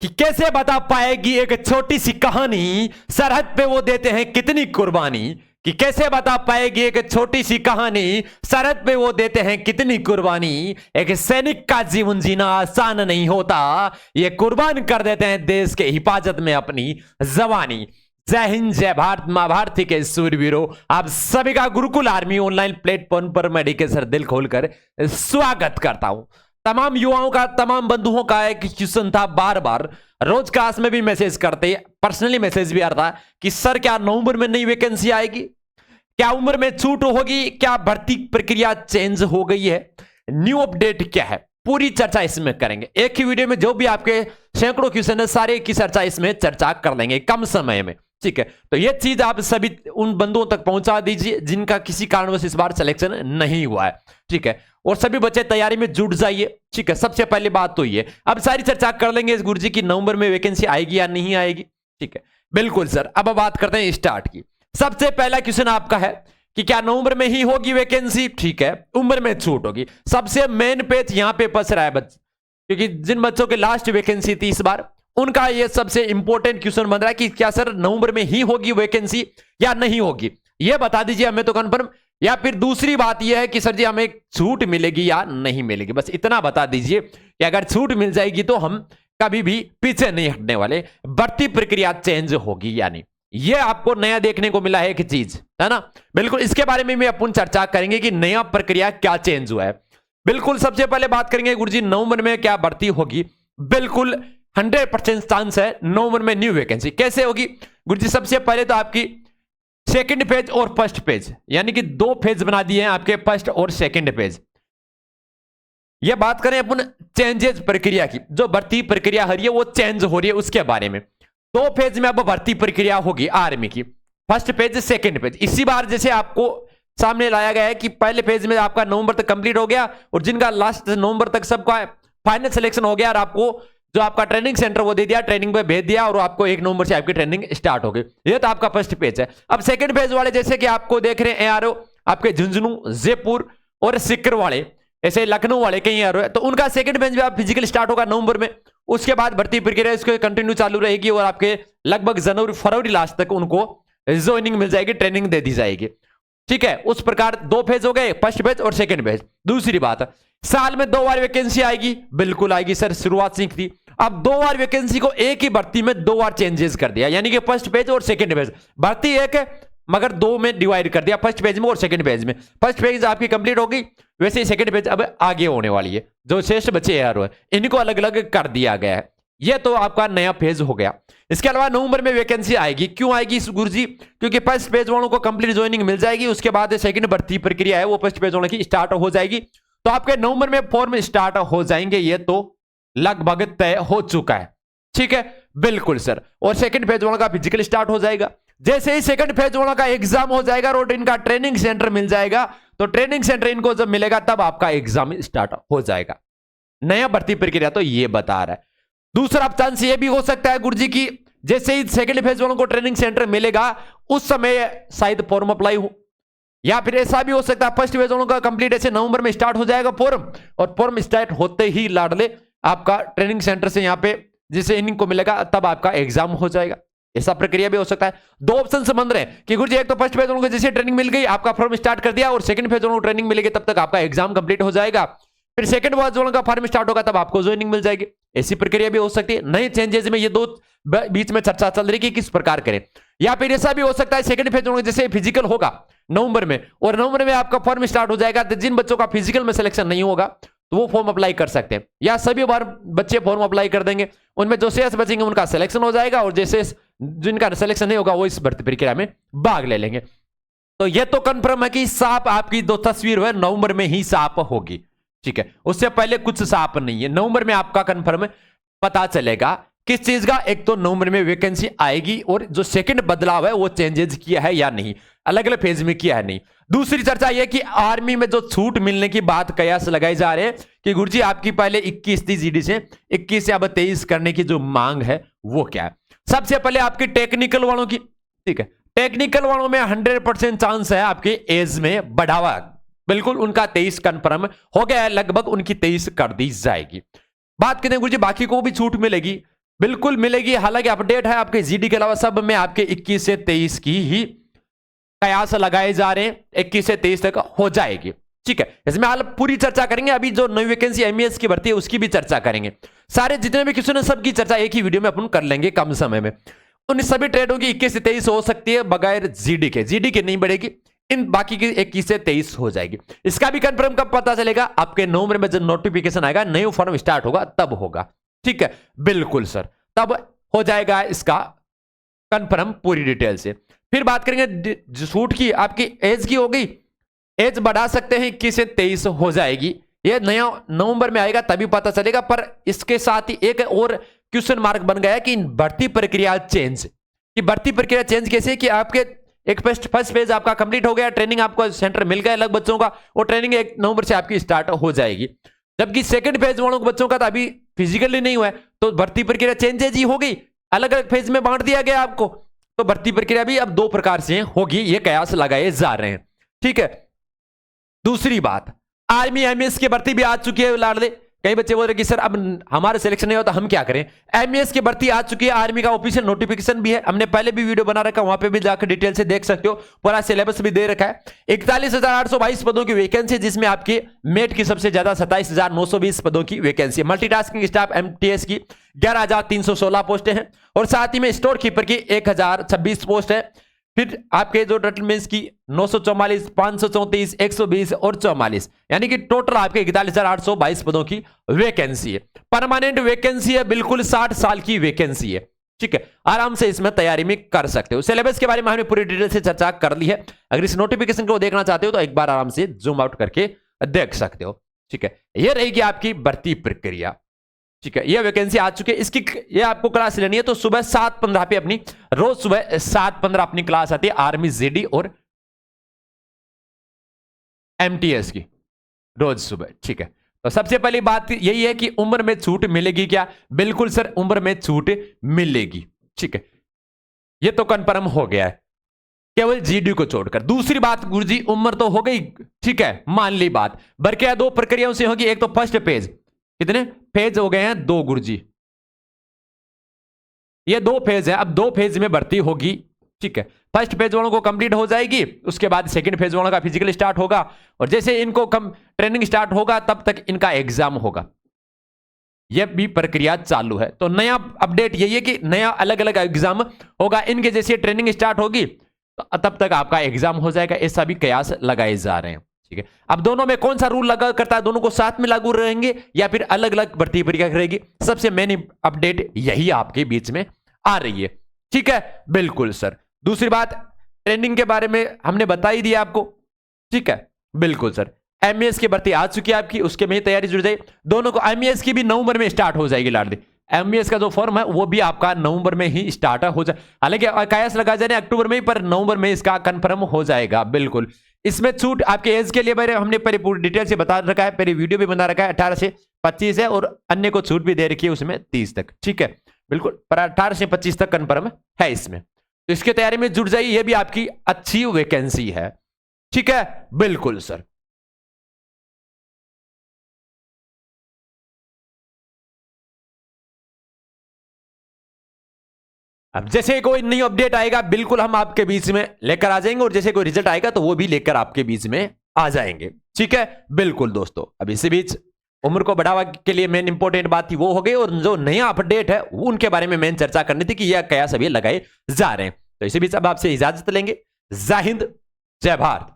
कि कैसे बता पाएगी एक छोटी सी कहानी, सरहद पे वो देते हैं कितनी कुर्बानी। कि कैसे बता पाएगी एक छोटी सी कहानी, सरहद पे वो देते हैं कितनी कुर्बानी। एक सैनिक का जीवन जीना आसान नहीं होता, ये कुर्बान कर देते हैं देश के हिफाजत में अपनी जवानी। जय हिंद, जय भारत, मां भारती के सूरवीरों, आप सभी का गुरुकुल आर्मी ऑनलाइन प्लेटफॉर्म पर मैं डीके सर दिल खोलकर स्वागत करता हूं। तमाम युवाओं का, तमाम बंधुओं का एक क्वेश्चन था, बार बार रोज क्लास में भी मैसेज करते, पर्सनली मैसेज भी आ रहा था कि सर क्या नवंबर में नई वैकेंसी आएगी, क्या उम्र में छूट होगी, क्या भर्ती प्रक्रिया चेंज हो गई है, न्यू अपडेट क्या है, पूरी चर्चा इसमें करेंगे। एक ही वीडियो में जो भी आपके सैकड़ों क्वेश्चन है, सारे की चर्चा इसमें चर्चा कर लेंगे कम समय में। ठीक है, तो ये चीज आप सभी उन बंधुओं तक पहुंचा दीजिए जिनका किसी कारणवश इस बार सिलेक्शन नहीं हुआ है। ठीक है, और सभी बच्चे तैयारी में जुट जाइए। ठीक है, सबसे पहली बात तो ये, अब सारी चर्चा कर लेंगे इस गुरुजी की नवंबर में वैकेंसी आएगी या नहीं आएगी। ठीक है, बिल्कुल सर। अब बात करते हैं स्टार्ट की। सबसे पहला क्वेश्चन आपका है कि क्या नवंबर में ही होगी वैकेंसी। ठीक है, उम्र में छूट होगी। सबसे मेन पेज यहां पे फंस रहा है बच्चे, क्योंकि जिन बच्चों की लास्ट वैकेंसी थी इस बार, उनका ये सबसे इंपॉर्टेंट क्वेश्चन बन रहा है कि क्या सर नवंबर में ही होगी वैकेंसी या नहीं होगी, ये बता दीजिए हमें तो कंफर्म। या फिर दूसरी बात यह है कि सर जी हमें छूट मिलेगी या नहीं मिलेगी, बस इतना बता दीजिए कि अगर छूट मिल जाएगी तो हम कभी भी पीछे नहीं हटने वाले। भर्ती प्रक्रिया चेंज होगी या नहीं, ये आपको नया देखने को मिला है एक चीज, है ना। बिल्कुल, इसके बारे में भी अपन चर्चा करेंगे कि नया प्रक्रिया क्या चेंज हुआ है। बिल्कुल, सबसे पहले बात करेंगे गुरुजी नवंबर में क्या भर्ती होगी। बिल्कुल 100% चांस है नवंबर में न्यू वैकेंसी। कैसे होगी गुरुजी, सबसे पहले तो आपकी सेकंड पेज और फर्स्ट पेज, यानी कि दो पेज बना दिए हैं आपके, फर्स्ट और सेकंड पेज। ये बात करें अपन चेंजेस प्रक्रिया की, जो भर्ती प्रक्रिया हो रही है वो चेंज हो रही है, उसके बारे में। दो पेज में अब भर्ती प्रक्रिया होगी आर्मी की, फर्स्ट पेज सेकंड पेज। इसी बार जैसे आपको सामने लाया गया है कि पहले पेज में आपका नवंबर तक कंप्लीट हो गया और जिनका लास्ट नवंबर तक सबका फाइनल सिलेक्शन हो गया और आपको जो आपका ट्रेनिंग सेंटर वो दे दिया, ट्रेनिंग पे भेज दिया और आपको 1 नवंबर से आपकी ट्रेनिंग स्टार्ट हो गई। ये तो आपका फर्स्ट पेज है। अब सेकंड पेज वाले जैसे कि आपको देख रहे हैं ARO आपके झुंझुनू, जयपुर और सिकर वाले, ऐसे लखनऊ वाले कहीं ARO है, तो उनका सेकंड पेज में आप फिजिकल स्टार्ट होगा नवंबर में। उसके बाद भर्ती प्रक्रिया इसको कंटिन्यू चालू रहेगी और आपके लगभग जनवरी फरवरी लास्ट तक उनको ज्वाइनिंग मिल जाएगी, ट्रेनिंग दे दी जाएगी। ठीक है, उस प्रकार दो फेज हो गए, फर्स्ट फेज और सेकंड फेज। दूसरी बात, साल में 2 बार वैकेंसी आएगी। बिल्कुल आएगी सर, शुरुआत से थी। अब 2 बार वैकेंसी को एक ही भर्ती में 2 बार चेंजेस कर दिया, यानी कि फर्स्ट पेज और सेकंड पेज। भर्ती एक है मगर 2 में डिवाइड कर दिया, फर्स्ट पेज में और सेकंड पेज में। फर्स्ट पेज आपकी कंप्लीट होगी, वैसे ही सेकंड पेज अब आगे होने वाली है। जो शेष बचे यार इनको अलग अलग कर दिया गया है। यह तो आपका नया फेज हो गया। इसके अलावा नवंबर में वैकेंसी आएगी। क्यों आएगी गुरुजी? क्योंकि फर्स्ट पेज वालों को कंप्लीट ज्वाइनिंग मिल जाएगी, उसके बाद सेकंड भर्ती प्रक्रिया है वो फर्स्ट पेज वालों की स्टार्ट हो जाएगी। तो आपके नवंबर में फॉर्म स्टार्ट हो जाएंगे, ये तो लगभग तय हो चुका है। ठीक है, बिल्कुल सर। और सेकंड फेज वालों का फिजिकल स्टार्ट हो जाएगा। जैसे ही सेकंड फेज वालों का एग्जाम हो जाएगा और इनका ट्रेनिंग सेंटर मिल जाएगा, तो ट्रेनिंग सेंटर इनको जब मिलेगा तब आपका एग्जाम स्टार्ट हो जाएगा। नया भर्ती प्रक्रिया तो ये बता रहा है। दूसरा चांस ये भी हो सकता है गुरुजी की जैसे ही सेकंड फेज वालों को ट्रेनिंग सेंटर मिलेगा उस समय शायद फॉर्म अप्लाई हो, या फिर ऐसा भी हो सकता है फर्स्ट फेज वालों का कंप्लीट ऐसे नवंबर में स्टार्ट हो जाएगा फॉर्म, और फॉर्म स्टार्ट होते ही लाडले आपका ट्रेनिंग सेंटर से यहाँ पे जिसे इनको मिलेगा तब आपका एग्जाम हो जाएगा। ऐसा प्रक्रिया भी हो सकता है। 2 ऑप्शन से बन रहे हैं कि गुरुजी एक तो फर्स्ट फेज वालों को जैसे ट्रेनिंग मिल गई आपका फॉर्म स्टार्ट कर दिया, और सेकंड फेज वालों को ट्रेनिंग मिलेगी तब तक आपका एग्जाम कंप्लीट हो जाएगा। फिर सेकंड फेज वालों का फॉर्म स्टार्ट होगा तब आपको ज्वाइनिंग मिल जाएगी। ऐसी प्रक्रिया भी हो सकती है। नए चेंजेस में ये 2 बीच में चर्चा चल रही है कि किस प्रकार करें। या फिर ऐसा भी हो सकता है सेकंड फेज वालों जैसे फिजिकल होगा नवंबर में, और नवंबर में आपका फॉर्म स्टार्ट हो जाएगा, तो जिन बच्चों का फिजिकल में सिलेक्शन नहीं होगा तो वो फॉर्म अप्लाई कर सकते हैं, या सभी बार बच्चे फॉर्म अप्लाई कर देंगे। उनमें जो शेष बचेंगे उनका सिलेक्शन हो जाएगा, और जैसे जिनका सिलेक्शन नहीं होगा वो इस भर्ती प्रक्रिया में भाग ले लेंगे। तो ये तो कंफर्म है कि साफ आपकी जो तस्वीर है नवंबर में ही साफ होगी। ठीक है, उससे पहले कुछ साफ नहीं है। नवंबर में आपका कंफर्म पता चलेगा किस चीज का। एक तो नवंबर में वैकेंसी आएगी, और जो सेकंड बदलाव है वो चेंजेस किया है या नहीं, अलग अलग फेज में किया है नहीं। दूसरी चर्चा यह कि आर्मी में जो छूट मिलने की बात कयास लगाई जा रहे हैं कि गुरुजी आपकी पहले 21 थी जीडी से 21 से अब 23 करने की जो मांग है वो क्या है। सबसे पहले आपकी टेक्निकल वालों की, ठीक है, टेक्निकल वालों में 100% चांस है आपके एज में बढ़ावा। बिल्कुल उनका 23 कंफर्म हो गया है, लगभग उनकी 23 कर दी जाएगी। बात करें गुरुजी बाकी को भी छूट मिलेगी, बिल्कुल मिलेगी। हालांकि अपडेट है आपके जीडी के अलावा सब में आपके 21 से 23 की ही कयास लगाए जा रहे हैं, 21 से 23 तक हो जाएगी। ठीक है, इसमें हाल पूरी चर्चा करेंगे। अभी जो नई वैकेंसी एमईएस की भर्ती है उसकी भी चर्चा करेंगे। सारे जितने भी क्वेश्चन है सबकी चर्चा एक ही वीडियो में अपन कर लेंगे कम समय में। उन सभी ट्रेडों की 21 से 23 हो सकती है बगैर जीडी के, जीडी के नहीं बढ़ेगी। इन बाकी की 21 से 23 हो जाएगी। इसका भी कंफर्म कब पता चलेगा? आपके नवंबर में जब नोटिफिकेशन आएगा, न्यू फॉर्म स्टार्ट होगा तब होगा। ठीक है, बिल्कुल सर, तब हो जाएगा इसका कंफर्म पूरी डिटेल से। फिर बात करेंगे शूट की, आपकी एज की हो गई, एज बढ़ा सकते हैं 21 से 23 हो जाएगी। ये नया नवंबर में आएगा तभी पता चलेगा। पर इसके साथ ही एक और क्वेश्चन मार्क बन गया कि भर्ती प्रक्रिया चेंज, कि भर्ती प्रक्रिया चेंज कैसे, कि आपके एक फर्स्ट फेज आपका कंप्लीट हो गया, ट्रेनिंग आपको सेंटर मिल गया लग बच्चों का, वो ट्रेनिंग 1 नवंबर से आपकी स्टार्ट हो जाएगी। जबकि सेकंड फेज वालों बच्चों का तो अभी फिजिकली नहीं हुआ है, तो भर्ती प्रक्रिया चेंजेज ही हो गई, अलग अलग फेज में बांट दिया गया आपको। तो भर्ती प्रक्रिया भी अब 2 प्रकार से होगी, ये कयास लगाए जा रहे हैं। ठीक है, दूसरी बात, आर्मी एमईएस की भर्ती भी आ चुकी है लाडले। कई बच्चे बोल रहे कि सर अब हमारा सिलेक्शन नहीं होता हम क्या करें? एमईएस की भर्ती आ चुकी है, आर्मी का ऑफिशियल नोटिफिकेशन भी है, हमने पहले भी वीडियो बना रखा है, वहां पे भी जाकर डिटेल से देख सकते हो, पूरा सिलेबस भी दे रखा है। 41,822 पदों की वैकेंसी, जिसमें आपकी मेट की सबसे ज्यादा 27,920 पदों की वैकेंसी, मल्टीटास्किंग स्टाफ एमटीएस की 11,316 पोस्टें हैं, और साथ ही में स्टोर कीपर की 1,026 पोस्ट है। फिर आपके जो टोटल की 944, 534, 120 और 44, यानी कि टोटल आपके 41,822 पदों की वैकेंसी है। परमानेंट वैकेंसी है, बिल्कुल 60 साल की वैकेंसी है। ठीक है, आराम से इसमें तैयारी में कर सकते हो। सिलेबस के बारे में हमने पूरी डिटेल से चर्चा कर ली है। अगर इस नोटिफिकेशन को देखना चाहते हो तो एक बार आराम से जूम आउट करके देख सकते हो। ठीक है, यह रहेगी आपकी भर्ती प्रक्रिया। ठीक है, ये वैकेंसी आ चुकी है, इसकी ये आपको क्लास लेनी है तो सुबह 7:15 पे अपनी, रोज सुबह 7:15 अपनी क्लास आती है आर्मी जीडी और एमटीएस की, रोज सुबह। ठीक है, तो सबसे पहली बात यही है कि उम्र में छूट मिलेगी क्या? बिल्कुल सर, उम्र में छूट मिलेगी। ठीक है, ये तो कंफर्म हो गया है, केवल जीडी को छोड़कर। दूसरी बात गुरुजी, उम्र तो हो गई, ठीक है, मान ली बात, बल्कि 2 प्रक्रियाओं से होगी। एक तो फर्स्ट पेज, कितने फेज हो गए हैं? 2 गुरुजी, ये 2 फेज है। अब 2 फेज में भर्ती होगी। ठीक है, फर्स्ट फेज वालों को कंप्लीट हो जाएगी, उसके बाद सेकंड फेज वालों का फिजिकल स्टार्ट होगा, और जैसे इनको ट्रेनिंग स्टार्ट होगा तब तक इनका एग्जाम होगा। यह भी प्रक्रिया चालू है। तो नया अपडेट यही है कि नया अलग अलग एग्जाम होगा, इनके जैसे ट्रेनिंग स्टार्ट होगी तो तब तक आपका एग्जाम हो जाएगा। ऐसा भी कयास लगाए जा रहे हैं। ठीक है, अब दोनों में कौन सा रूल लगा करता है? दोनों को साथ में लागू रहेंगे या फिर अलग अलग भर्ती प्रक्रिया रहेगी? सबसे मेन अपडेट यही आपके बीच में आ रही है। ठीक है, बिल्कुल सर। दूसरी बात, ट्रेनिंग के बारे में हमने बता ही दिया आपको। ठीक है, बिल्कुल सर, एमईएस की भर्ती आ चुकी है आपकी, उसके में तैयारी जुड़ जाए। दोनों को, एमईएस की भी नवंबर में स्टार्ट हो जाएगी लाडली। एमईएस का जो फॉर्म है वो भी आपका नवंबर में ही स्टार्ट हो जाए, हालांकि कयास लगा जाने अक्टूबर में ही, पर नवंबर में इसका कंफर्म हो जाएगा। बिल्कुल, इसमें छूट आपके एज के लिए मेरे हमने पहले पूरी डिटेल से बता रखा है, पहले वीडियो भी बना रखा है। 18 से 25 है, और अन्य को छूट भी दे रखी है उसमें 30 तक। ठीक है, बिल्कुल, पर 18 से 25 तक कंफर्म है इसमें, तो इसके तैयारी में जुड़ जाइए। ये भी आपकी अच्छी वैकेंसी है। ठीक है, बिल्कुल सर। अब जैसे कोई नई अपडेट आएगा बिल्कुल हम आपके बीच में लेकर आ जाएंगे, और जैसे कोई रिजल्ट आएगा तो वो भी लेकर आपके बीच में आ जाएंगे। ठीक है, बिल्कुल दोस्तों। अब इसी बीच उम्र को बढ़ावा के लिए मेन इंपॉर्टेंट बात थी वो हो गई, और जो नया अपडेट है वो उनके बारे में मेन चर्चा करनी थी कि यह क्या सभी लगाए जा रहे हैं। तो इसी बीच अब आपसे इजाजत लेंगे। जय हिंद, जय भारत।